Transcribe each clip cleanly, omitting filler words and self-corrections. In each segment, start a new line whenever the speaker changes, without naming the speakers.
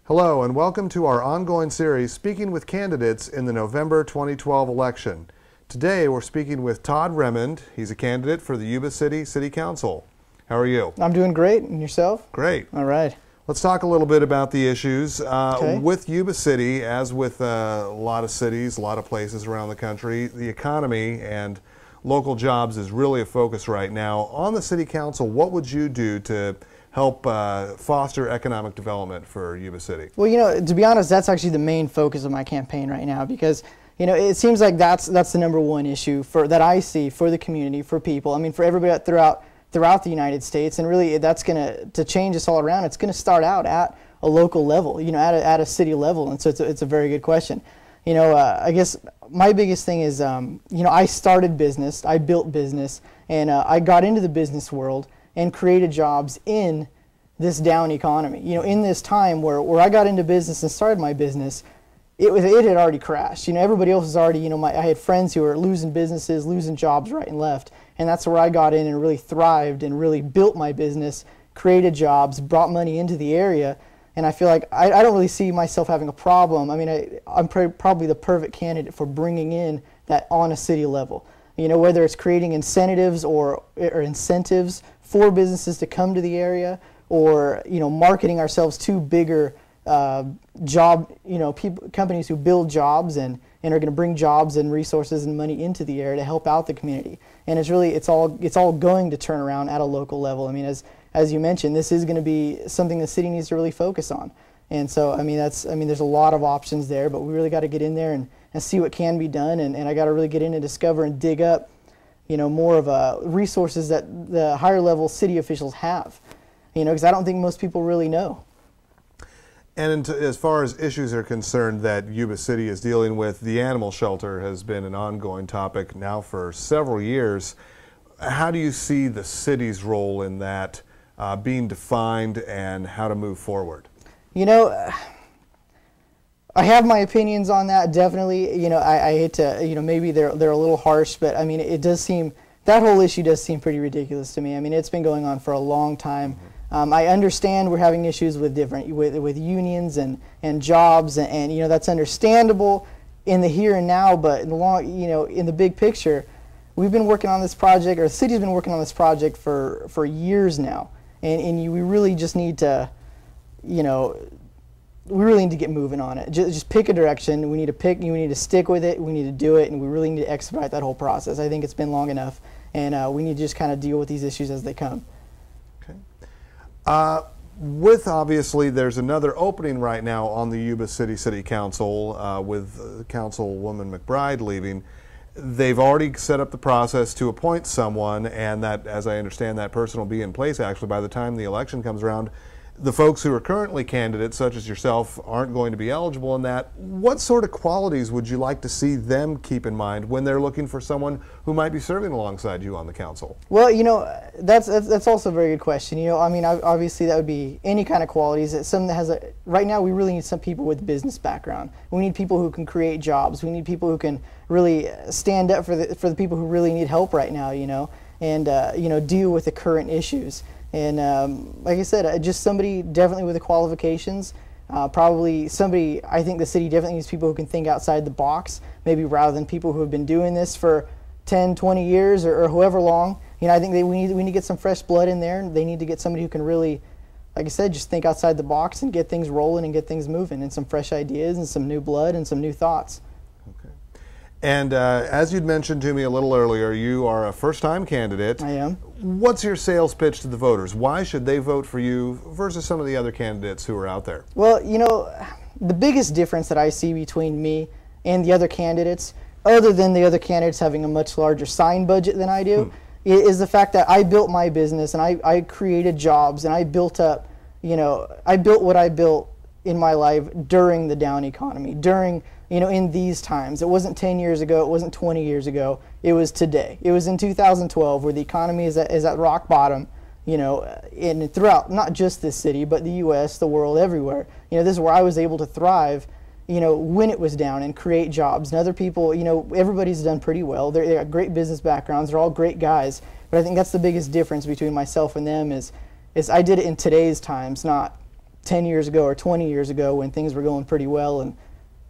Hello and welcome to our ongoing series speaking with candidates in the November 2012 election. Today we're speaking with Todd Remund. He's a candidate for the Yuba City Council. How are you?
I'm doing great. And yourself?
Great.
All right.
Let's talk a little bit about the issues. With Yuba City, as with a lot of cities, a lot of places around the country, the economy and local jobs is really a focus right now. On the City Council, what would you do to help foster economic development for Yuba City?
Well, to be honest, that's actually the main focus of my campaign right now because, it seems like that's the number one issue that I see for the community, for people. I mean, for everybody throughout the United States, and really that's to change us all around. It's going to start out at a local level, at a city level, and so it's a very good question. I guess my biggest thing is, I started business, I built business, and I got into the business world and created jobs in this down economy. In this time where I got into business and started my business, it had already crashed. Everybody else was already, I had friends who were losing businesses, losing jobs right and left, and that's where I got in and really thrived and really built my business, created jobs, brought money into the area, and I feel like I don't really see myself having a problem. I mean, I'm probably the perfect candidate for bringing in that on a city level. Whether it's creating incentives or incentives for businesses to come to the area, or marketing ourselves to bigger companies who build jobs and are going to bring jobs and resources and money into the area to help out the community. And it's all going to turn around at a local level. I mean, as you mentioned, this is going to be something the city needs to really focus on. And so there's a lot of options there, but we really got to get in there and see what can be done, and I got to really get in and discover and dig up more of resources that the higher level city officials have, because I don't think most people really know.
And as far as issues are concerned that Yuba City is dealing with, the animal shelter has been an ongoing topic now for several years. How do you see the city's role in that being defined and how to move forward?
I have my opinions on that, definitely. I hate to, maybe they're a little harsh, but I mean, it does seem, that whole issue does seem pretty ridiculous to me. I mean, it's been going on for a long time. I understand we're having issues with with unions and jobs, and that's understandable in the here and now, but in the in the big picture, we've been working on this project, or the city's been working on this project for years now, and we really just need to, we really need to get moving on it. Just pick a direction. We need to stick with it. We need to do it, and we really need to expedite that whole process. I think it's been long enough, and we need to just kind of deal with these issues as they come.
Okay. Obviously, there's another opening right now on the Yuba City Council with Councilwoman McBride leaving. They've already set up the process to appoint someone, and that, as I understand, that person will be in place actually by the time the election comes around. The folks who are currently candidates, such as yourself, aren't going to be eligible in that. What sort of qualities would you like to see them keep in mind when they're looking for someone who might be serving alongside you on the council?
Well, that's also a very good question. I mean, obviously that would be any kind of qualities. It's something that has right now we really need some people with business background. We need people who can create jobs. We need people who can really stand up for the people who really need help right now, and deal with the current issues. And like I said, just somebody definitely with the qualifications, probably somebody, I think the city definitely needs people who can think outside the box, maybe rather than people who have been doing this for 10, 20 years or however long. I think we need to get some fresh blood in there, and they need to get somebody who can really, like I said, just think outside the box and get things rolling and get things moving, and some fresh ideas and some new blood and some new thoughts.
Okay. And as you'd mentioned to me a little earlier, you are a first-time candidate.
I am.
What's your sales pitch to the voters? Why should they vote for you versus some of the other candidates who are out there?
Well, the biggest difference that I see between me and the other candidates, other than the other candidates having a much larger sign budget than I do, is the fact that I built my business and I created jobs, and I built up, I built what I built in my life during the down economy, during in these times. It wasn't 10 years ago, it wasn't 20 years ago, it was today. It was in 2012 where the economy is at rock bottom, and throughout, not just this city, but the U.S., the world, everywhere. This is where I was able to thrive, when it was down and create jobs. And other people, everybody's done pretty well. They got great business backgrounds, they're all great guys, but I think that's the biggest difference between myself and them is I did it in today's times, not 10 years ago or 20 years ago when things were going pretty well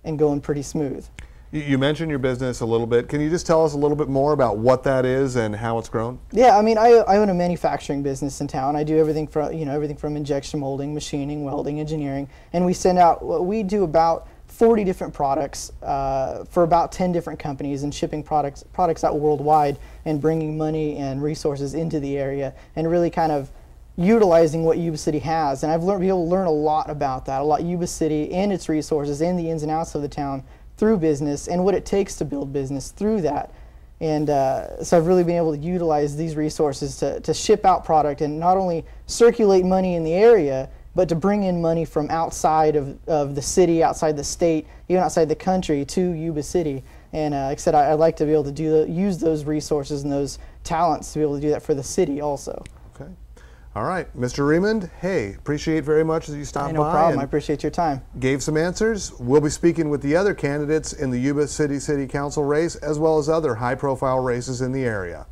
and going pretty smooth.
You mentioned your business a little bit. Can you just tell us a little bit more about what that is and how it's grown?
Yeah, I mean, I own a manufacturing business in town. I do everything from, everything from injection molding, machining, welding, engineering, and we send out, we do about 40 different products for about 10 different companies, and shipping products out worldwide and bringing money and resources into the area and really kind of utilizing what Yuba City has. And I've been able to learn a lot about that, Yuba City and its resources and the ins and outs of the town through business and what it takes to build business through that. And so I've really been able to utilize these resources to ship out product and not only circulate money in the area, but to bring in money from outside of the city, outside the state, even outside the country to Yuba City. And like I said, I'd like to be able to use those resources and those talents to be able to do that for the city also.
Okay. All right, Mr. Remund, hey, appreciate very much that you stopped by.
No problem. I appreciate your time.
Gave some answers. We'll be speaking with the other candidates in the Yuba City Council race, as well as other high-profile races in the area.